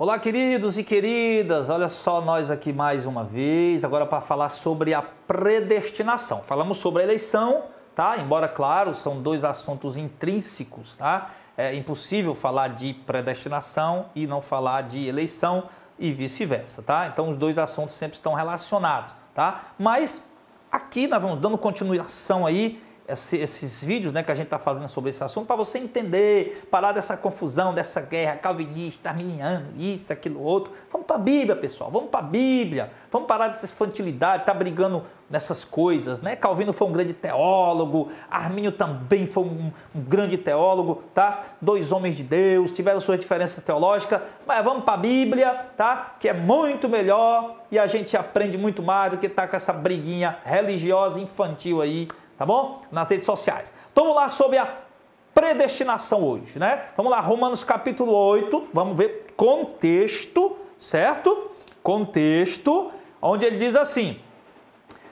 Olá, queridos e queridas, olha só nós aqui mais uma vez, agora para falar sobre a predestinação. Falamos sobre a eleição, tá? Embora, claro, são dois assuntos intrínsecos, tá? É impossível falar de predestinação e não falar de eleição e vice-versa, tá? Então, os dois assuntos sempre estão relacionados, tá? Mas aqui nós vamos dando continuação aí, esses vídeos, né, que a gente está fazendo sobre esse assunto, para você entender, parar dessa confusão, dessa guerra calvinista, arminiano, isso, aquilo, outro. Vamos para a Bíblia, pessoal, vamos para a Bíblia, vamos parar dessa infantilidade, tá brigando nessas coisas, né? Calvino foi um grande teólogo, Armínio também foi um grande teólogo, tá? Dois homens de Deus, tiveram suas diferenças teológicas, mas vamos para a Bíblia, tá? Que é muito melhor e a gente aprende muito mais do que tá com essa briguinha religiosa infantil aí, tá bom? Nas redes sociais. Então, vamos lá sobre a predestinação hoje, né? Vamos lá, Romanos capítulo 8, vamos ver contexto, certo? Contexto, onde ele diz assim: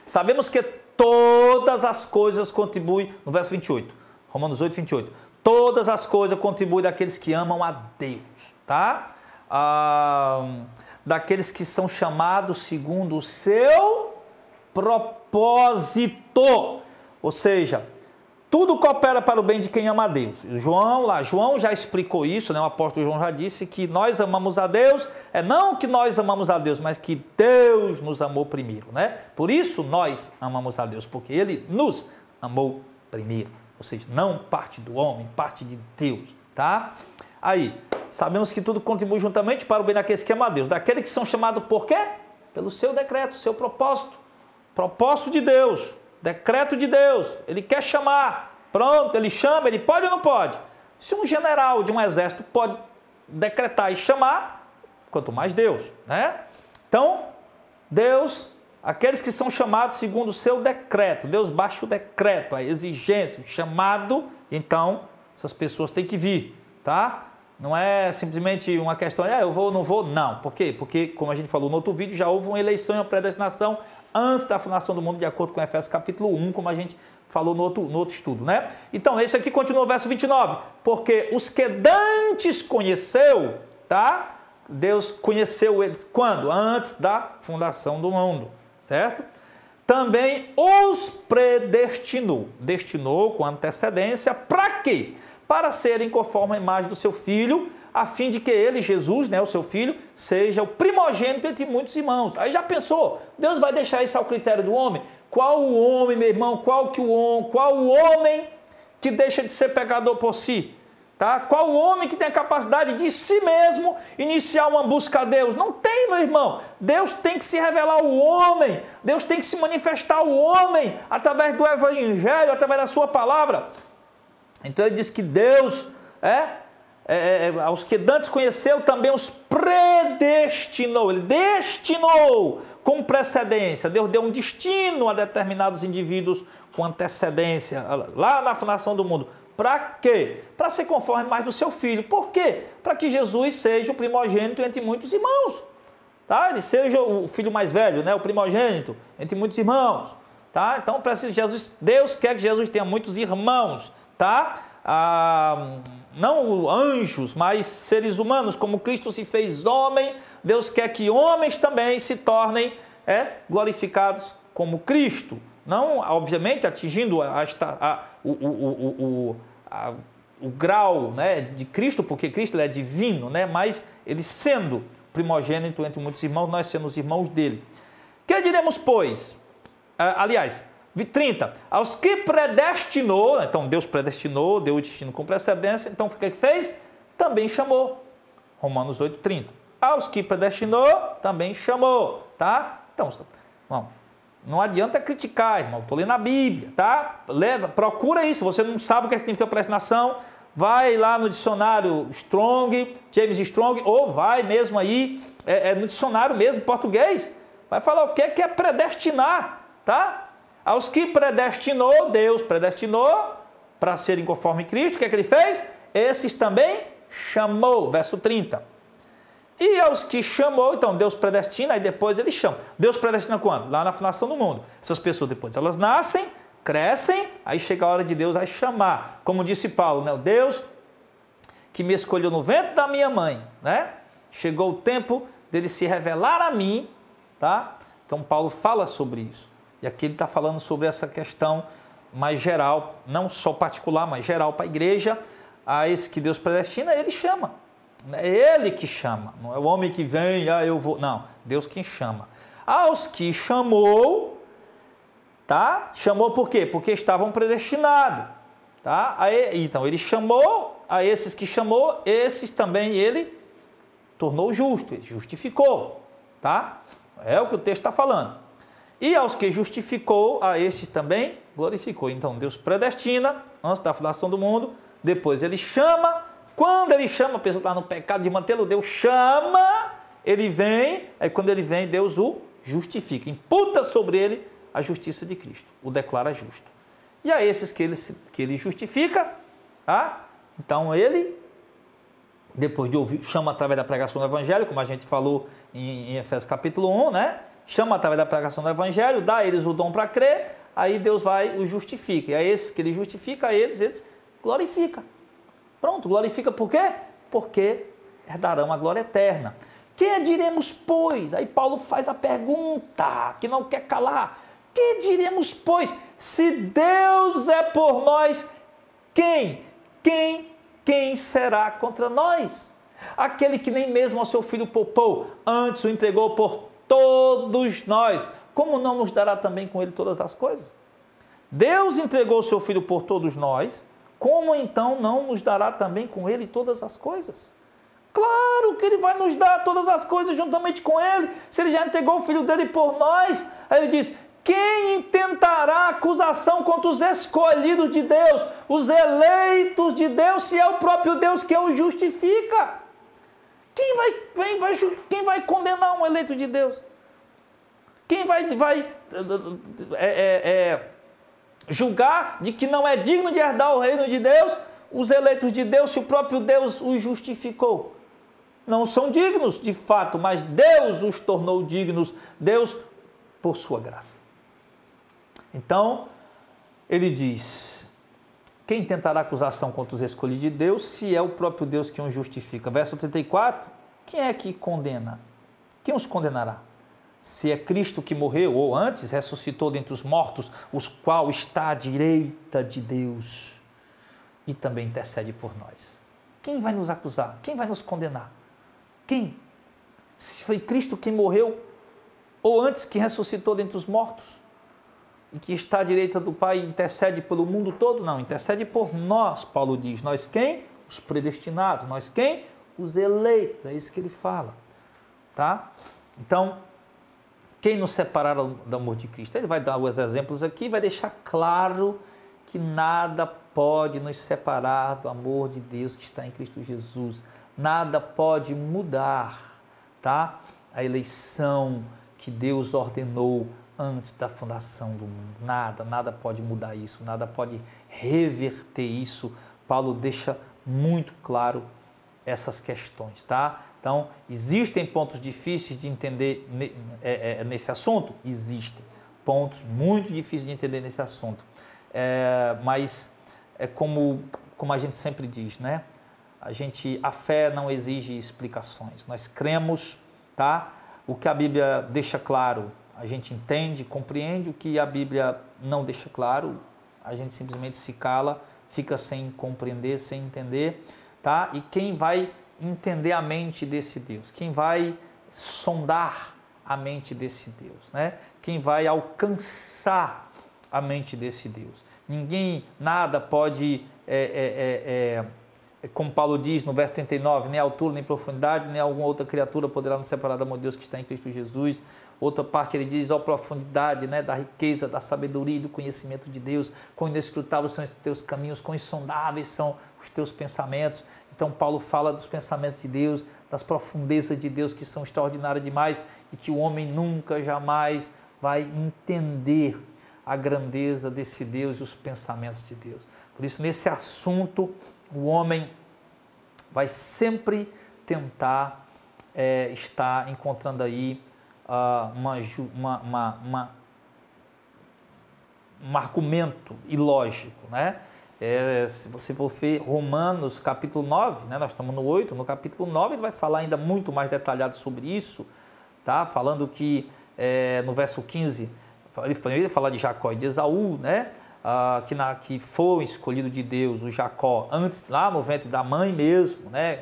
sabemos que todas as coisas contribuem, no verso 28, Romanos 8, 28, todas as coisas contribuem daqueles que amam a Deus, tá? Daqueles que são chamados segundo o seu propósito. Ou seja, tudo coopera para o bem de quem ama a Deus. João já explicou isso, né? O apóstolo João já disse que nós amamos a Deus, não que nós amamos a Deus, mas que Deus nos amou primeiro, né? Por isso nós amamos a Deus, porque Ele nos amou primeiro. Ou seja, não parte do homem, parte de Deus, tá? Aí, sabemos que tudo contribui juntamente para o bem daqueles que amam a Deus, daqueles que são chamados por quê? Pelo seu decreto, seu propósito. Propósito de Deus. Decreto de Deus, ele quer chamar, pronto, ele chama, ele pode ou não pode? Se um general de um exército pode decretar e chamar, quanto mais Deus, né? Então, Deus, aqueles que são chamados segundo o seu decreto, Deus baixa o decreto, a exigência, o chamado, então essas pessoas têm que vir, tá? Não é simplesmente uma questão, eu vou ou não vou, não. Por quê? Porque, como a gente falou no outro vídeo, já houve uma eleição e uma predestinação antes da fundação do mundo, de acordo com Efésios capítulo 1, como a gente falou no outro estudo, né? Então, esse aqui continua o verso 29. Porque os que dantes conheceu, tá? Deus conheceu eles quando? Antes da fundação do mundo, certo? Também os predestinou. Destinou com antecedência, para quê? Para serem conforme a imagem do seu Filho, a fim de que ele, Jesus, né, o seu Filho, seja o primogênito entre muitos irmãos. Aí já pensou? Deus vai deixar isso ao critério do homem? Qual o homem, meu irmão, qual o homem que deixa de ser pecador por si? Tá? Qual o homem que tem a capacidade de si mesmo iniciar uma busca a Deus? Não tem, meu irmão. Deus tem que se revelar ao homem. Deus tem que se manifestar ao homem através do Evangelho, através da sua palavra. Então ele diz que Deus aos que dantes conheceu, também os predestinou. Ele destinou com precedência. Deus deu um destino a determinados indivíduos com antecedência, lá na fundação do mundo. Para quê? Para ser conforme mais do seu Filho. Por quê? Para que Jesus seja o primogênito entre muitos irmãos. Tá? Ele seja o filho mais velho, né? O primogênito entre muitos irmãos. Tá? Então, Deus quer que Jesus tenha muitos irmãos. Tá? Não anjos, mas seres humanos, como Cristo se fez homem, Deus quer que homens também se tornem glorificados como Cristo. Não, obviamente, atingindo o grau, né, de Cristo, porque Cristo ele é divino, né, mas ele sendo primogênito entre muitos irmãos, nós somos irmãos dele. Que diremos, pois? Aliás, 30. Aos que predestinou, então Deus predestinou, deu o destino com precedência, então o que fez? Também chamou. Romanos 8, 30. Aos que predestinou, também chamou, tá? Então, não adianta criticar, irmão, estou lendo a Bíblia, tá? Procura isso, você não sabe o que significa predestinação, vai lá no dicionário Strong, James Strong, ou vai mesmo aí, no dicionário mesmo, português, vai falar o que é predestinar, tá? Aos que predestinou, Deus predestinou para serem conforme Cristo, o que é que ele fez? Esses também chamou, verso 30. E aos que chamou, então Deus predestina e depois ele chama. Deus predestina quando? Lá na fundação do mundo. Essas pessoas depois, elas nascem, crescem, aí chega a hora de Deus a chamar. Como disse Paulo, né? O Deus que me escolheu no ventre da minha mãe, né? chegou o tempo dele se revelar a mim, tá? Então Paulo fala sobre isso. E aqui ele está falando sobre essa questão mais geral, não só particular, mas geral para a igreja. A esse que Deus predestina, ele chama. É ele que chama, não é o homem que vem, eu vou. Não, Deus quem chama. Aos que chamou, tá? Chamou por quê? Porque estavam predestinados, tá? Então ele chamou, a esses que chamou, esses também ele tornou justo, ele justificou, tá? É o que o texto está falando. E aos que justificou, a estes também glorificou. Então Deus predestina antes da fundação do mundo, depois ele chama. Quando ele chama, a pessoa está no pecado de mantê-lo, Deus chama, ele vem, aí quando ele vem, Deus o justifica, imputa sobre ele a justiça de Cristo, o declara justo. E a esses que ele justifica, tá? Então ele, depois de ouvir, chama através da pregação do Evangelho, como a gente falou em Efésios capítulo 1, né? Chama através da pregação do Evangelho, dá a eles o dom para crer, aí Deus vai e os justifica. E a esses que ele justifica, a eles glorifica. Pronto, glorifica por quê? Porque herdarão a glória eterna. Que diremos, pois? Aí Paulo faz a pergunta que não quer calar. Que diremos, pois? Se Deus é por nós, quem será contra nós? Aquele que nem mesmo ao seu filho poupou, antes o entregou por todos nós, como não nos dará também com ele todas as coisas? Deus entregou o seu filho por todos nós, como então não nos dará também com ele todas as coisas? Claro que ele vai nos dar todas as coisas juntamente com ele, se ele já entregou o filho dele por nós. Aí ele diz, quem intentará acusação contra os escolhidos de Deus, os eleitos de Deus, se é o próprio Deus que os justifica? Quem vai condenar um eleito de Deus? Quem vai julgar de que não é digno de herdar o reino de Deus, os eleitos de Deus, se o próprio Deus os justificou? Não são dignos, de fato, mas Deus os tornou dignos, Deus por sua graça. Então, ele diz, quem tentará acusação contra os escolhidos de Deus, se é o próprio Deus que os justifica? Verso 34, quem é que condena? Quem os condenará? Se é Cristo que morreu, ou antes ressuscitou dentre os mortos, os qual está à direita de Deus e também intercede por nós. Quem vai nos acusar? Quem vai nos condenar? Quem? Se foi Cristo que morreu, ou antes que ressuscitou dentre os mortos e que está à direita do Pai e intercede pelo mundo todo? Não, intercede por nós, Paulo diz. Nós quem? Os predestinados. Nós quem? Os eleitos. É isso que ele fala. Tá? Então, quem nos separará do amor de Cristo? Ele vai dar os exemplos aqui e vai deixar claro que nada pode nos separar do amor de Deus que está em Cristo Jesus. Nada pode mudar, tá? A eleição que Deus ordenou antes da fundação do mundo. Nada pode mudar isso, nada pode reverter isso. Paulo deixa muito claro essas questões, tá? Então, existem pontos difíceis de entender nesse assunto? Existem pontos muito difíceis de entender nesse assunto. Mas é como a gente sempre diz, né? A fé não exige explicações. Nós cremos, tá? O que a Bíblia deixa claro, a gente entende, compreende. O que a Bíblia não deixa claro, a gente simplesmente se cala, fica sem compreender, sem entender, tá? E quem vai entender a mente desse Deus? Quem vai sondar a mente desse Deus, né? Quem vai alcançar a mente desse Deus? Nada pode, como Paulo diz no verso 39, nem altura, nem profundidade, nem alguma outra criatura poderá nos separar do amor de Deus que está em Cristo Jesus. Outra parte ele diz, ó profundidade, né, da riqueza, da sabedoria e do conhecimento de Deus, quão inescrutáveis são os teus caminhos, quão insondáveis são os teus pensamentos. Então Paulo fala dos pensamentos de Deus, das profundezas de Deus que são extraordinárias demais e que o homem nunca, jamais vai entender a grandeza desse Deus e os pensamentos de Deus. Por isso, nesse assunto, o homem vai sempre tentar estar encontrando aí um argumento ilógico, né? Se você for ver Romanos capítulo 9, né, nós estamos no 8, no capítulo 9 ele vai falar ainda muito mais detalhado sobre isso, tá? Falando que no verso 15, ele fala de Jacó e de Esaú, né? Que foi escolhido de Deus, o Jacó, antes, lá no ventre da mãe mesmo, né?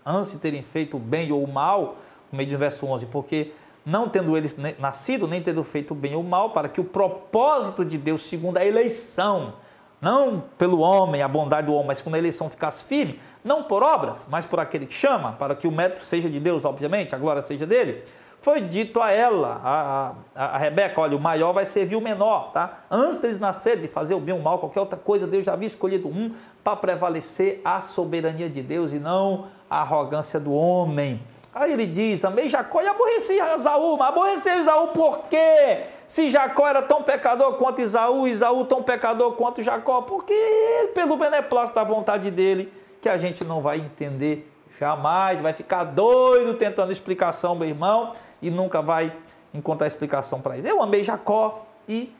Antes de terem feito o bem ou o mal, como diz no verso 11, porque não tendo eles nascido, nem tendo feito o bem ou o mal, para que o propósito de Deus, segundo a eleição, não pelo homem, a bondade do homem, mas quando a eleição ficasse firme, não por obras, mas por aquele que chama, para que o mérito seja de Deus, obviamente, a glória seja dele, foi dito a ela, a Rebeca, olha, o maior vai servir o menor, tá? Antes deles nascerem, de fazer o bem ou o mal, qualquer outra coisa, Deus já havia escolhido um para prevalecer a soberania de Deus e não a arrogância do homem. Aí ele diz, amei Jacó e aborreci Esaú, mas aborreceu Esaú por quê? Se Jacó era tão pecador quanto Esaú, Esaú tão pecador quanto Jacó, porque pelo beneplácito da vontade dele, que a gente não vai entender jamais, vai ficar doido tentando explicação, meu irmão, e nunca vai encontrar explicação para isso. Eu amei Jacó e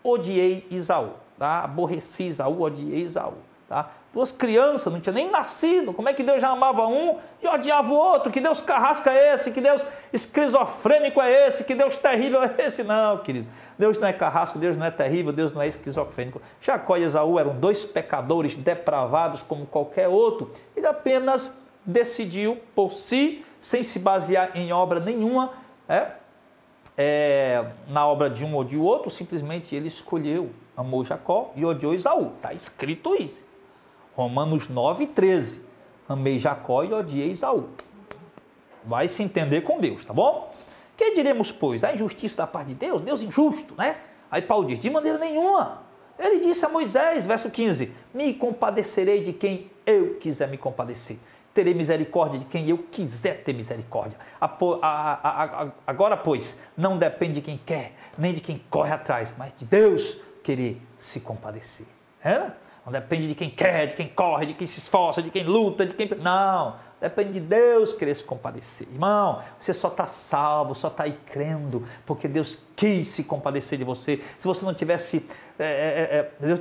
odiei Esaú, tá? Aborreci Esaú, odiei Esaú, tá? Duas crianças, não tinha nem nascido, como é que Deus já amava um e odiava o outro? Que Deus carrasco é esse? Que Deus esquizofrênico é esse? Que Deus terrível é esse? Não, querido, Deus não é carrasco, Deus não é terrível, Deus não é esquizofrênico. Jacó e Esaú eram dois pecadores depravados como qualquer outro. Ele apenas decidiu por si, sem se basear em obra nenhuma, na obra de um ou de outro, simplesmente ele escolheu, amou Jacó e odiou Esaú. Está escrito isso. Romanos 9, 13. Amei Jacó e odiei Esaú. Vai se entender com Deus, tá bom? Que diremos, pois? A injustiça da parte de Deus? Deus injusto, né? Aí Paulo diz, de maneira nenhuma. Ele disse a Moisés, verso 15, me compadecerei de quem eu quiser me compadecer. Terei misericórdia de quem eu quiser ter misericórdia. Agora, pois, não depende de quem quer, nem de quem corre atrás, mas de Deus querer se compadecer. Não depende de quem quer, de quem corre, de quem se esforça, de quem luta, de quem... Não, depende de Deus querer se compadecer. Irmão, você só está salvo, só está aí crendo, porque Deus quis se compadecer de você. Se você não tivesse...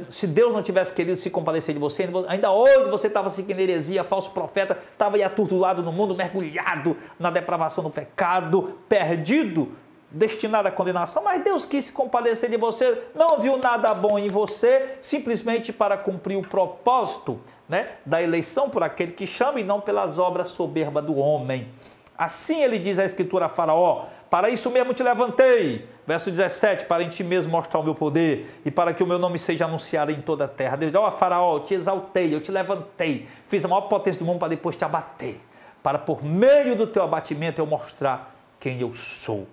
se Deus não tivesse querido se compadecer de você, ainda hoje você estava seguindo heresia, falso profeta, estava aí atordoado no mundo, mergulhado na depravação do pecado, perdido, destinado à condenação, mas Deus quis se compadecer de você, não viu nada bom em você, simplesmente para cumprir o propósito, né, da eleição por aquele que chama e não pelas obras soberbas do homem. Assim ele diz a Escritura a Faraó, para isso mesmo te levantei, verso 17, para em ti mesmo mostrar o meu poder e para que o meu nome seja anunciado em toda a terra. Deus diz, Faraó, eu te exaltei, eu te levantei, fiz a maior potência do mundo para depois te abater, para por meio do teu abatimento eu mostrar quem eu sou.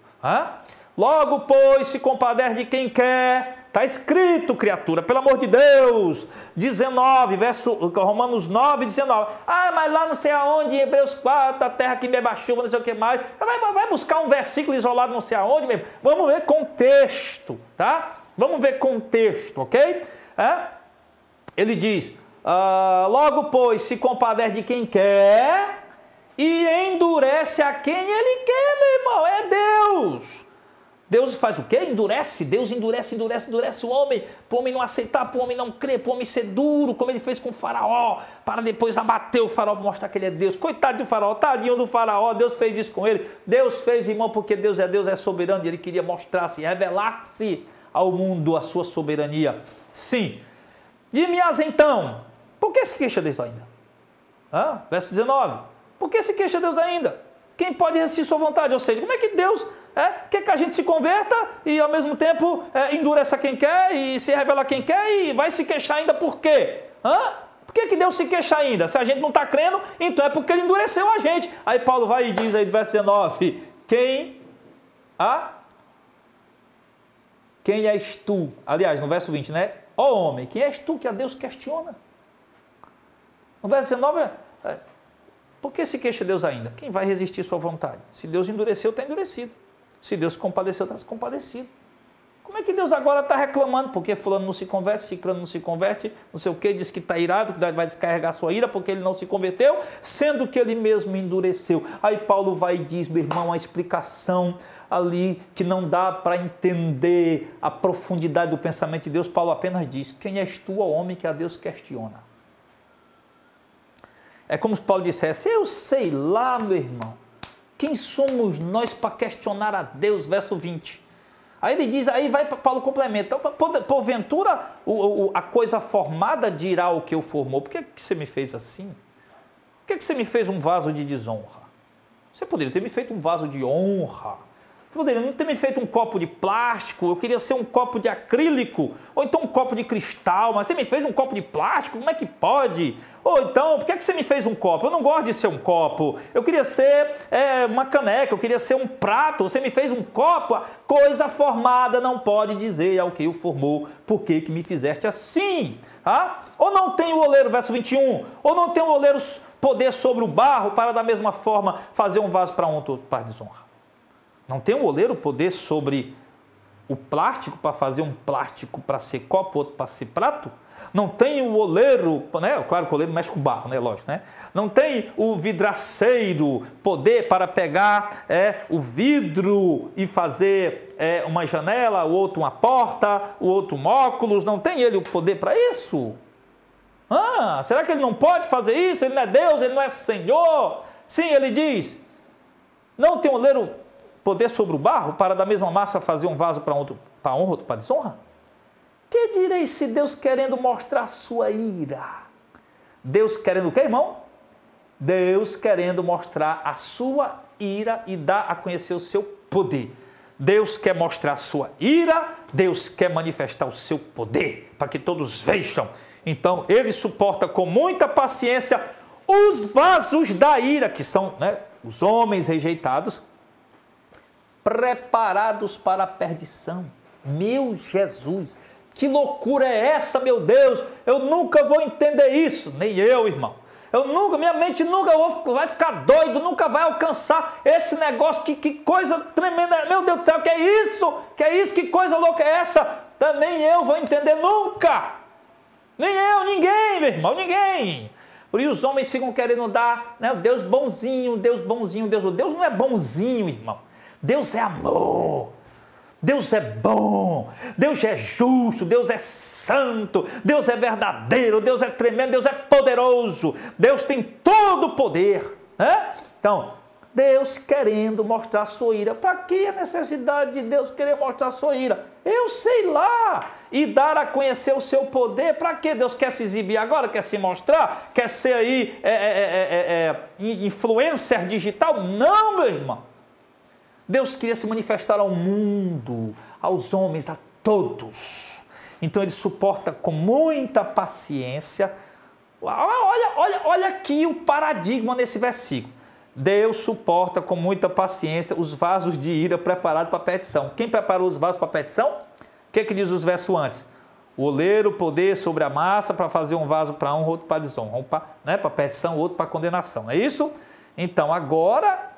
Logo, pois, se compadece de quem quer, está escrito, criatura, pelo amor de Deus, 19, Romanos 9, 19, mas lá não sei aonde, em Hebreus 4, a terra que beba chuva, não sei o que mais, vai buscar um versículo isolado não sei aonde mesmo, vamos ver contexto, tá? Vamos ver contexto, ok? Ele diz, logo, pois, se compadece de quem quer e endurece a quem ele quer, meu irmão, é Deus. Deus faz o quê? Endurece. Deus endurece o homem, para o homem não aceitar, para o homem não crer, para o homem ser duro, como ele fez com o Faraó, para depois abater o Faraó, mostrar que ele é Deus. Coitado do Faraó, tadinho do Faraó, Deus fez isso com ele. Deus fez, irmão, porque Deus, é soberano e ele queria mostrar-se, revelar-se ao mundo a sua soberania. Sim. Dize-me então, por que se queixa Deus ainda? Verso 19. Por que se queixa Deus ainda? Quem pode resistir sua vontade? Ou seja, como é que Deus quer que a gente se converta e ao mesmo tempo endureça quem quer e se revela quem quer e vai se queixar ainda por quê? Por que Deus se queixa ainda? Se a gente não está crendo, então é porque ele endureceu a gente. Aí Paulo vai e diz aí no verso 19, quem és tu? Aliás, no verso 20, né? Ó homem, quem és tu que a Deus questiona? No verso 19 por que se queixa Deus ainda? Quem vai resistir sua vontade? Se Deus endureceu, está endurecido. Se Deus se compadeceu, está se compadecido. Como é que Deus agora está reclamando? Porque fulano não se converte, ciclano não se converte, não sei o que, diz que está irado, que vai descarregar sua ira porque ele não se converteu, sendo que ele mesmo endureceu. Aí Paulo vai e diz, meu irmão, a explicação ali que não dá para entender a profundidade do pensamento de Deus. Paulo apenas diz, quem és tu, ó homem, que a Deus questiona? É como se Paulo dissesse, eu sei lá, meu irmão, quem somos nós para questionar a Deus, verso 20. Aí ele diz, aí vai Paulo complementa, porventura a coisa formada dirá o que eu formou. Por que você me fez assim? Por que você me fez um vaso de desonra? Você poderia ter me feito um vaso de honra. Você poderia não ter me feito um copo de plástico, eu queria ser um copo de acrílico, ou então um copo de cristal, mas você me fez um copo de plástico, como é que pode? Ou então, por que você me fez um copo? Eu não gosto de ser um copo, eu queria ser uma caneca, eu queria ser um prato, você me fez um copo, a coisa formada não pode dizer ao que o formou, por que me fizeste assim? Ah? Ou não tem o oleiro, verso 21, ou não tem o oleiro poder sobre o barro para da mesma forma fazer um vaso para honra ou para desonra? Não tem o oleiro poder sobre o plástico para fazer um plástico para ser copo, outro para ser prato? Não tem o oleiro, né? Claro que o oleiro mexe com barro, né? Lógico, né? Não tem o vidraceiro poder para pegar o vidro e fazer uma janela, o outro uma porta, o outro um óculos. Não tem ele o poder para isso? Ah, será que ele não pode fazer isso? Ele não é Deus, ele não é Senhor? Sim, ele diz, não tem o oleiro poder sobre o barro, para da mesma massa fazer um vaso para honra, outro para desonra? Que direi se Deus querendo mostrar sua ira? Deus querendo o quê, irmão? Deus querendo mostrar a sua ira e dar a conhecer o seu poder. Deus quer mostrar a sua ira, Deus quer manifestar o seu poder, para que todos vejam. Então, ele suporta com muita paciência os vasos da ira, que são, né, os homens rejeitados, preparados para a perdição. Meu Jesus, que loucura é essa, meu Deus? Eu nunca vou entender isso, nem eu, irmão. Minha mente nunca vai ficar doido, nunca vai alcançar esse negócio, que coisa tremenda, meu Deus do céu, que é isso? Que coisa louca é essa? Nem eu vou entender nunca. Nem eu, ninguém, meu irmão, ninguém. Por isso os homens ficam querendo dar, né, Deus bonzinho, Deus bonzinho, Deus não é bonzinho, irmão. Deus é amor, Deus é bom, Deus é justo, Deus é santo, Deus é verdadeiro, Deus é tremendo, Deus é poderoso, Deus tem todo o poder, né? Então, Deus querendo mostrar a sua ira. Para que a necessidade de Deus querer mostrar a sua ira? Eu sei lá. E dar a conhecer o seu poder. Para que Deus quer se exibir agora? Quer se mostrar? Quer ser aí influencer digital? Não, meu irmão. Deus queria se manifestar ao mundo, aos homens, a todos. Então ele suporta com muita paciência. Olha aqui o paradigma nesse versículo. Deus suporta com muita paciência os vasos de ira preparados para a petição. Quem preparou os vasos para a petição? O que diz os versos antes? O oleiro poder sobre a massa para fazer um vaso para honra, outro para desonra. Um para petição, outro para condenação. Não é isso? Então agora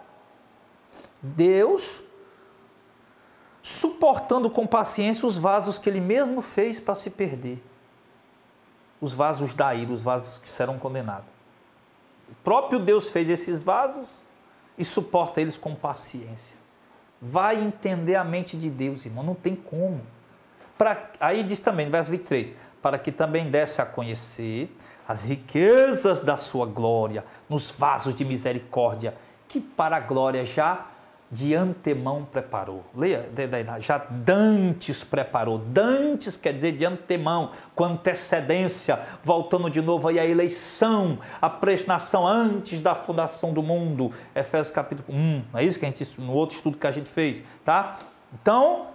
Deus suportando com paciência os vasos que ele mesmo fez para se perder. Os vasos da ira, os vasos que serão condenados. O próprio Deus fez esses vasos e suporta eles com paciência. Vai entender a mente de Deus, irmão, não tem como. Aí diz também, no verso 23, para que também desse a conhecer as riquezas da sua glória nos vasos de misericórdia, que para a glória já de antemão preparou. Leia, já dantes preparou. Dantes quer dizer de antemão, com antecedência, voltando de novo aí a eleição, a predestinação antes da fundação do mundo. Efésios capítulo 1, não é isso que a gente, no outro estudo que a gente fez, tá? Então,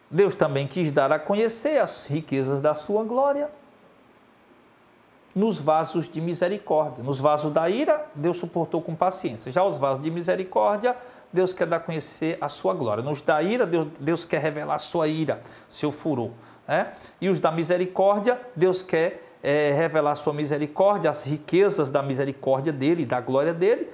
Deus também quis dar a conhecer as riquezas da sua glória nos vasos de misericórdia. Nos vasos da ira, Deus suportou com paciência. Já os vasos de misericórdia, Deus quer dar a conhecer a sua glória. Nos da ira, Deus quer revelar a sua ira, seu furor. Né? E os da misericórdia, Deus quer revelar a sua misericórdia, as riquezas da misericórdia dele, da glória dele,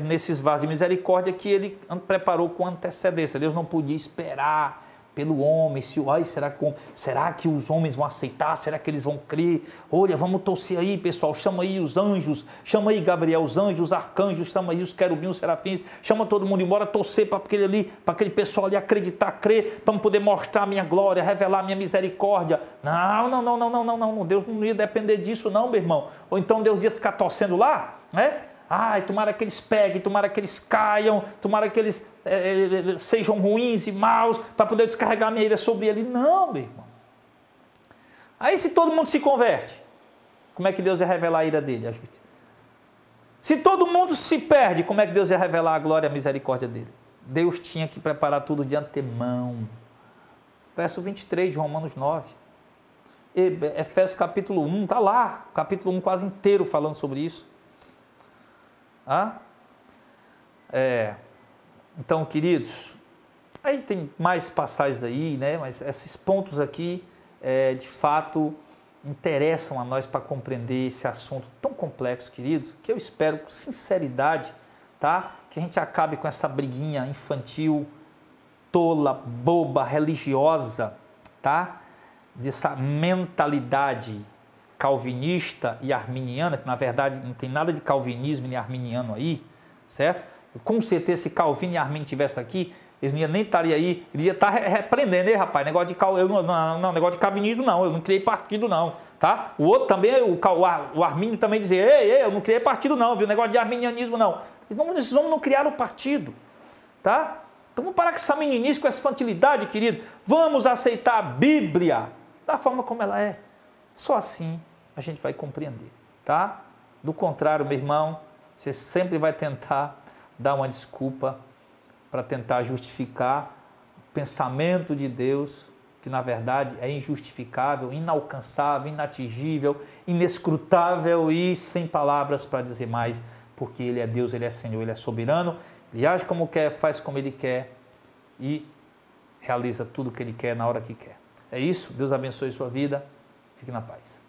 nesses vasos de misericórdia que ele preparou com antecedência. Deus não podia esperar pelo homem, será que os homens vão aceitar? Será que eles vão crer? Olha, vamos torcer aí, pessoal, chama aí os anjos, chama aí Gabriel, os anjos, os arcanjos, chama aí os querubins, os serafins, chama todo mundo embora, torcer para aquele pessoal ali acreditar, crer, para poder mostrar a minha glória, revelar a minha misericórdia. Não, Deus não ia depender disso não, meu irmão. Ou então Deus ia ficar torcendo lá, né? Ai, tomara que eles peguem, tomara que eles caiam, tomara que eles sejam ruins e maus, para poder descarregar a minha ira sobre ele. Não, meu irmão. Aí se todo mundo se converte, como é que Deus ia revelar a ira dele? Ajude. Se todo mundo se perde, como é que Deus ia revelar a glória e a misericórdia dele? Deus tinha que preparar tudo de antemão. Verso 23 de Romanos 9. Efésios capítulo 1, está lá, capítulo 1 quase inteiro falando sobre isso. Então, queridos, aí tem mais passagens aí, né? Mas esses pontos aqui, de fato, interessam a nós para compreender esse assunto tão complexo, queridos, que eu espero com sinceridade, tá? Que a gente acabe com essa briguinha infantil, tola, boba, religiosa, tá? Dessa mentalidade calvinista e arminiana, que na verdade não tem nada de calvinismo nem arminiano aí, certo? Com certeza se Calvino e Arminio estivessem aqui, eles não iam nem estar aí, eles iam estar repreendendo, rapaz, negócio negócio de calvinismo não, eu não criei partido não, tá? O outro também, o Arminio também dizia, eu não criei partido não, viu? Negócio de arminianismo não. Esses homens não criaram partido, tá? Então vamos parar com essa meninice, com essa infantilidade, querido. Vamos aceitar a Bíblia da forma como ela é. Só assim a gente vai compreender, tá? Do contrário, meu irmão, você sempre vai tentar dar uma desculpa para tentar justificar o pensamento de Deus, que na verdade é injustificável, inalcançável, inatingível, inescrutável e sem palavras para dizer mais, porque Ele é Deus, Ele é Senhor, Ele é soberano, Ele age como quer, faz como Ele quer e realiza tudo o que Ele quer na hora que quer. É isso, Deus abençoe sua vida, fique na paz.